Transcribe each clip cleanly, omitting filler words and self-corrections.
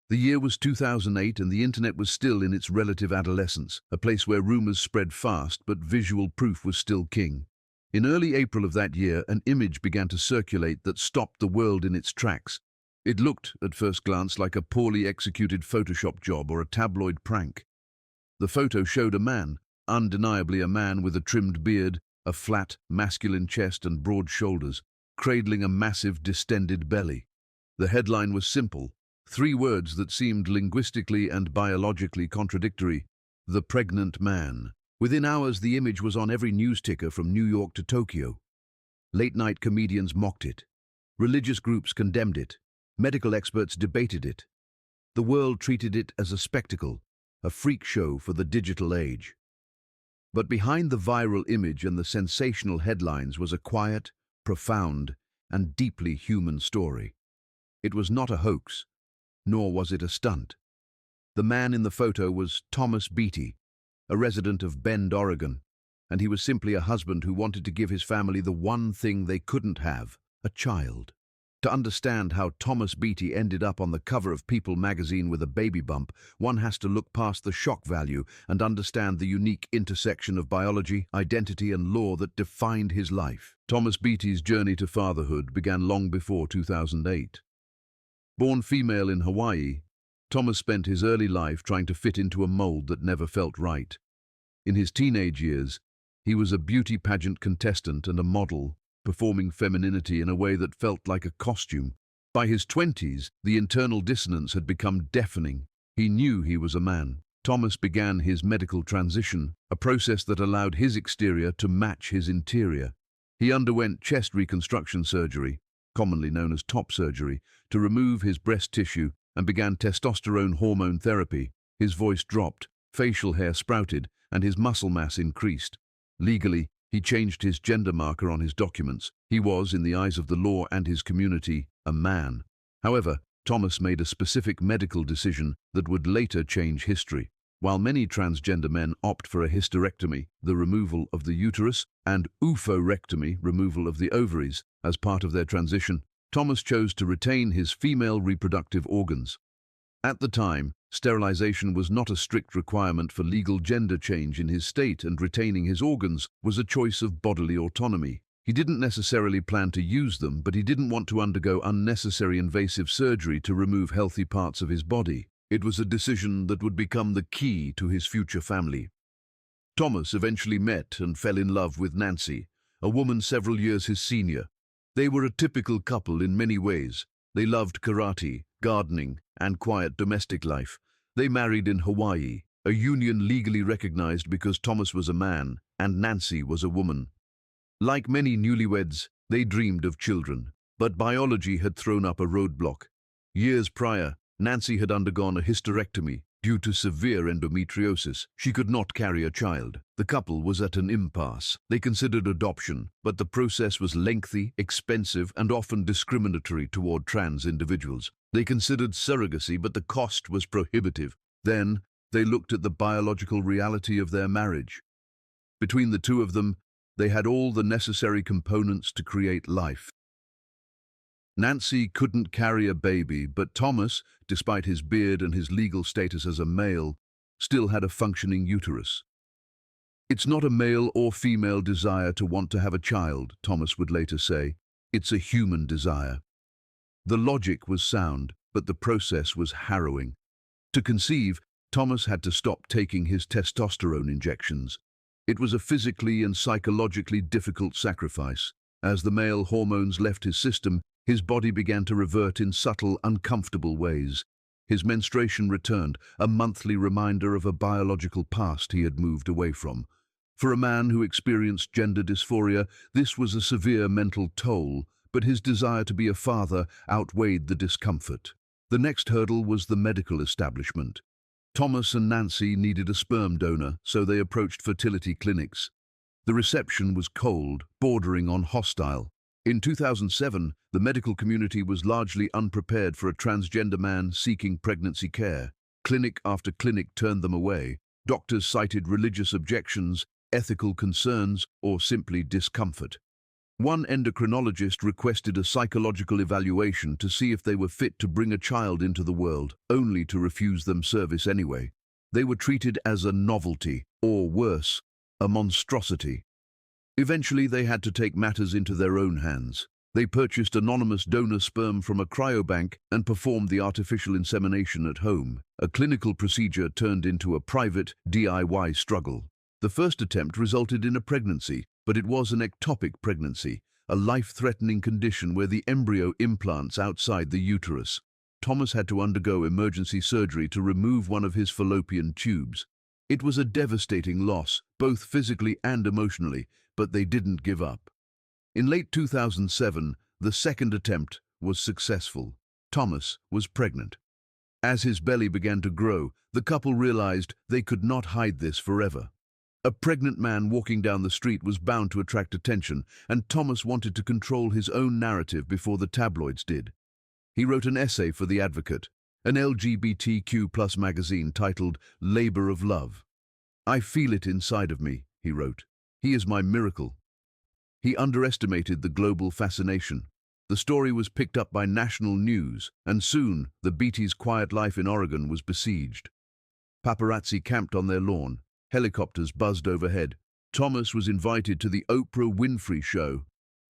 The year was 2008 and the internet was still in its relative adolescence, a place where rumors spread fast but visual proof was still king. In early April of that year, an image began to circulate that stopped the world in its tracks. It looked, at first glance, like a poorly executed Photoshop job or a tabloid prank. The photo showed a man, undeniably a man with a trimmed beard, a flat, masculine chest and broad shoulders, cradling a massive, distended belly. The headline was simple, three words that seemed linguistically and biologically contradictory: the pregnant man. Within hours, the image was on every news ticker from New York to Tokyo. Late-night comedians mocked it. Religious groups condemned it. Medical experts debated it. The world treated it as a spectacle, a freak show for the digital age. But behind the viral image and the sensational headlines was a quiet, profound, and deeply human story. It was not a hoax, nor was it a stunt. The man in the photo was Thomas Beatie, a resident of Bend, Oregon, and he was simply a husband who wanted to give his family the one thing they couldn't have: a child. To understand how Thomas Beatie ended up on the cover of People magazine with a baby bump, one has to look past the shock value and understand the unique intersection of biology, identity, and law that defined his life. Thomas Beatie's journey to fatherhood began long before 2008. Born female in Hawaii, Thomas spent his early life trying to fit into a mold that never felt right. In his teenage years, he was a beauty pageant contestant and a model, performing femininity in a way that felt like a costume. By his 20s, the internal dissonance had become deafening. He knew he was a man. Thomas began his medical transition, a process that allowed his exterior to match his interior. He underwent chest reconstruction surgery, commonly known as top surgery, to remove his breast tissue and began testosterone hormone therapy. His voice dropped, facial hair sprouted, and his muscle mass increased. Legally, he changed his gender marker on his documents. He was, in the eyes of the law and his community, a man. However, Thomas made a specific medical decision that would later change history. While many transgender men opt for a hysterectomy, the removal of the uterus, and oophorectomy, removal of the ovaries, as part of their transition, Thomas chose to retain his female reproductive organs. At the time, sterilization was not a strict requirement for legal gender change in his state, and retaining his organs was a choice of bodily autonomy. He didn't necessarily plan to use them, but he didn't want to undergo unnecessary invasive surgery to remove healthy parts of his body. It was a decision that would become the key to his future family. Thomas eventually met and fell in love with Nancy, a woman several years his senior. They were a typical couple in many ways. They loved karate, gardening, and quiet domestic life. They married in Hawaii, a union legally recognized because Thomas was a man and Nancy was a woman. Like many newlyweds, they dreamed of children, but biology had thrown up a roadblock. Years prior, Nancy had undergone a hysterectomy due to severe endometriosis. She could not carry a child. The couple was at an impasse. They considered adoption, but the process was lengthy, expensive, and often discriminatory toward trans individuals. They considered surrogacy, but the cost was prohibitive. Then, they looked at the biological reality of their marriage. Between the two of them, they had all the necessary components to create life. Nancy couldn't carry a baby, but Thomas, despite his beard and his legal status as a male, still had a functioning uterus. "It's not a male or female desire to want to have a child," Thomas would later say. "It's a human desire." The logic was sound, but the process was harrowing. To conceive, Thomas had to stop taking his testosterone injections. It was a physically and psychologically difficult sacrifice. As the male hormones left his system, his body began to revert in subtle, uncomfortable ways. His menstruation returned, a monthly reminder of a biological past he had moved away from. For a man who experienced gender dysphoria, this was a severe mental toll, but his desire to be a father outweighed the discomfort. The next hurdle was the medical establishment. Thomas and Nancy needed a sperm donor, so they approached fertility clinics. The reception was cold, bordering on hostile. In 2007, the medical community was largely unprepared for a transgender man seeking pregnancy care. Clinic after clinic turned them away. Doctors cited religious objections, ethical concerns, or simply discomfort. One endocrinologist requested a psychological evaluation to see if they were fit to bring a child into the world, only to refuse them service anyway. They were treated as a novelty, or worse, a monstrosity. Eventually, they had to take matters into their own hands. They purchased anonymous donor sperm from a cryobank and performed the artificial insemination at home. A clinical procedure turned into a private, DIY struggle. The first attempt resulted in a pregnancy, but it was an ectopic pregnancy, a life-threatening condition where the embryo implants outside the uterus. Thomas had to undergo emergency surgery to remove one of his fallopian tubes. It was a devastating loss, both physically and emotionally, but they didn't give up. In late 2007, the second attempt was successful. Thomas was pregnant. As his belly began to grow, the couple realized they could not hide this forever. A pregnant man walking down the street was bound to attract attention, and Thomas wanted to control his own narrative before the tabloids did. He wrote an essay for The Advocate, an LGBTQ+ magazine titled Labor of Love. "I feel it inside of me," he wrote. "He is my miracle." He underestimated the global fascination. The story was picked up by national news, and soon the Beatie's quiet life in Oregon was besieged. Paparazzi camped on their lawn. Helicopters buzzed overhead. Thomas was invited to the Oprah Winfrey Show.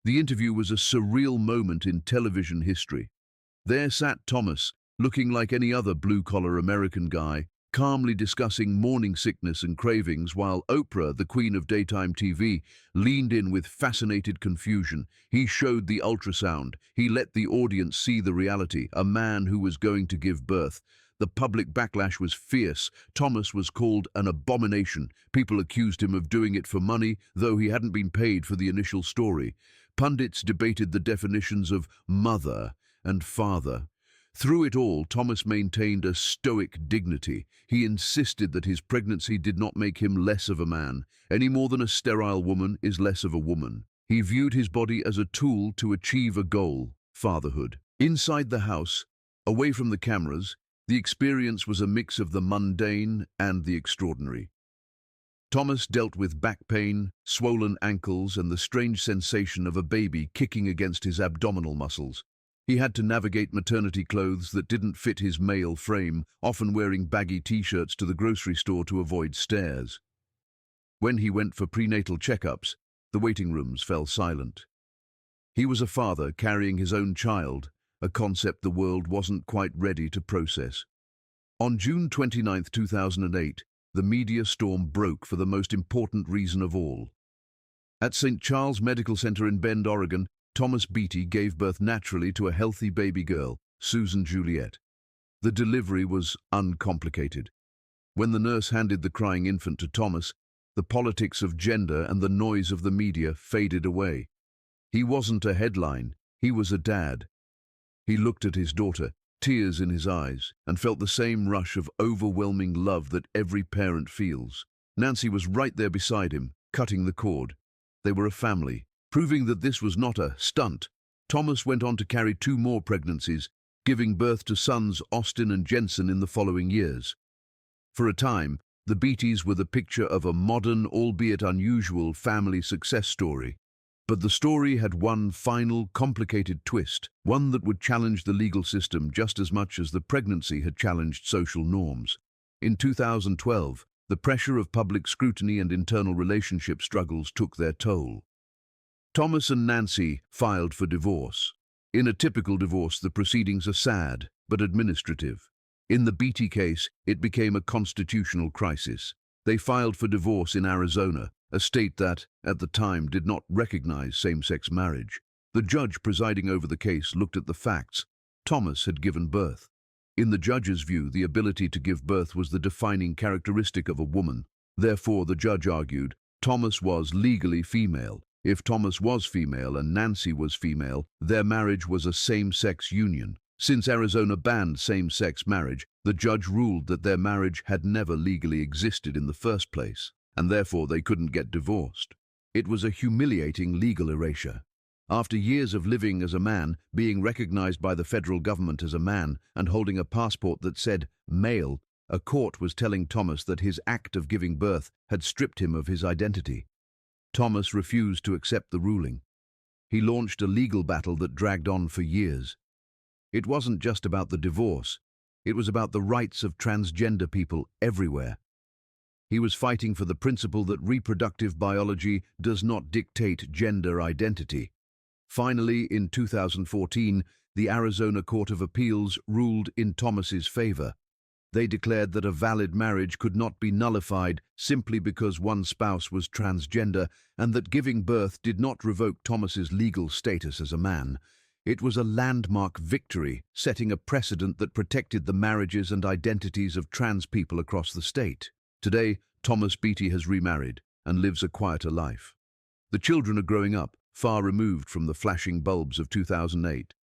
The interview was a surreal moment in television history. There sat Thomas, looking like any other blue-collar American guy, calmly discussing morning sickness and cravings, while Oprah, the queen of daytime TV, leaned in with fascinated confusion. He showed the ultrasound. He let the audience see the reality, a man who was going to give birth. The public backlash was fierce. Thomas was called an abomination. People accused him of doing it for money, though he hadn't been paid for the initial story. Pundits debated the definitions of mother and father. Through it all, Thomas maintained a stoic dignity. He insisted that his pregnancy did not make him less of a man, any more than a sterile woman is less of a woman. He viewed his body as a tool to achieve a goal, fatherhood. Inside the house, away from the cameras, the experience was a mix of the mundane and the extraordinary. Thomas dealt with back pain, swollen ankles, and the strange sensation of a baby kicking against his abdominal muscles. He had to navigate maternity clothes that didn't fit his male frame, often wearing baggy t-shirts to the grocery store to avoid stares. When he went for prenatal checkups, the waiting rooms fell silent. He was a father carrying his own child, a concept the world wasn't quite ready to process. On June 29, 2008, the media storm broke for the most important reason of all. At St. Charles Medical Center in Bend, Oregon, Thomas Beatie gave birth naturally to a healthy baby girl, Susan Juliet. The delivery was uncomplicated. When the nurse handed the crying infant to Thomas, the politics of gender and the noise of the media faded away. He wasn't a headline, he was a dad. He looked at his daughter, tears in his eyes, and felt the same rush of overwhelming love that every parent feels. Nancy was right there beside him, cutting the cord. They were a family. Proving that this was not a stunt, Thomas went on to carry 2 more pregnancies, giving birth to sons Austin and Jensen in the following years. For a time, the Beaties were the picture of a modern, albeit unusual, family success story. But the story had one final, complicated twist, one that would challenge the legal system just as much as the pregnancy had challenged social norms. In 2012, the pressure of public scrutiny and internal relationship struggles took their toll. Thomas and Nancy filed for divorce. In a typical divorce, the proceedings are sad, but administrative. In the Beatie case, it became a constitutional crisis. They filed for divorce in Arizona, a state that, at the time, did not recognize same-sex marriage. The judge presiding over the case looked at the facts. Thomas had given birth. In the judge's view, the ability to give birth was the defining characteristic of a woman. Therefore, the judge argued, Thomas was legally female. If Thomas was female and Nancy was female, their marriage was a same-sex union. Since Arizona banned same-sex marriage, the judge ruled that their marriage had never legally existed in the first place, and therefore they couldn't get divorced. It was a humiliating legal erasure. After years of living as a man, being recognized by the federal government as a man, and holding a passport that said male, a court was telling Thomas that his act of giving birth had stripped him of his identity. Thomas refused to accept the ruling. he launched a legal battle that dragged on for years. It wasn't just about the divorce. It was about the rights of transgender people everywhere. He was fighting for the principle that reproductive biology does not dictate gender identity. Finally, in 2014, the Arizona Court of Appeals ruled in Thomas's favor. They declared that a valid marriage could not be nullified simply because one spouse was transgender, and that giving birth did not revoke Thomas's legal status as a man. It was a landmark victory, setting a precedent that protected the marriages and identities of trans people across the state. Today, Thomas Beatie has remarried and lives a quieter life. The children are growing up, far removed from the flashing bulbs of 2008.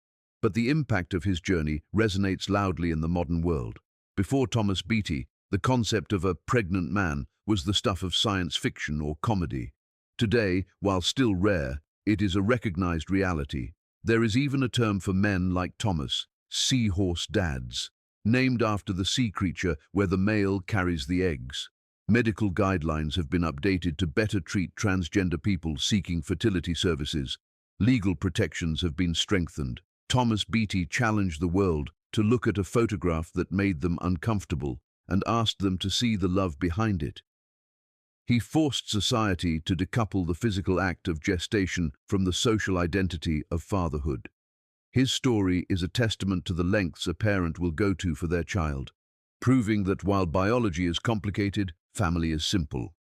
But the impact of his journey resonates loudly in the modern world. Before Thomas Beatie, the concept of a pregnant man was the stuff of science fiction or comedy. Today, while still rare, it is a recognized reality. There is even a term for men like Thomas, seahorse dads, named after the sea creature where the male carries the eggs. Medical guidelines have been updated to better treat transgender people seeking fertility services. Legal protections have been strengthened. Thomas Beatie challenged the world to look at a photograph that made them uncomfortable and asked them to see the love behind it. He forced society to decouple the physical act of gestation from the social identity of fatherhood. His story is a testament to the lengths a parent will go to for their child, proving that while biology is complicated, family is simple.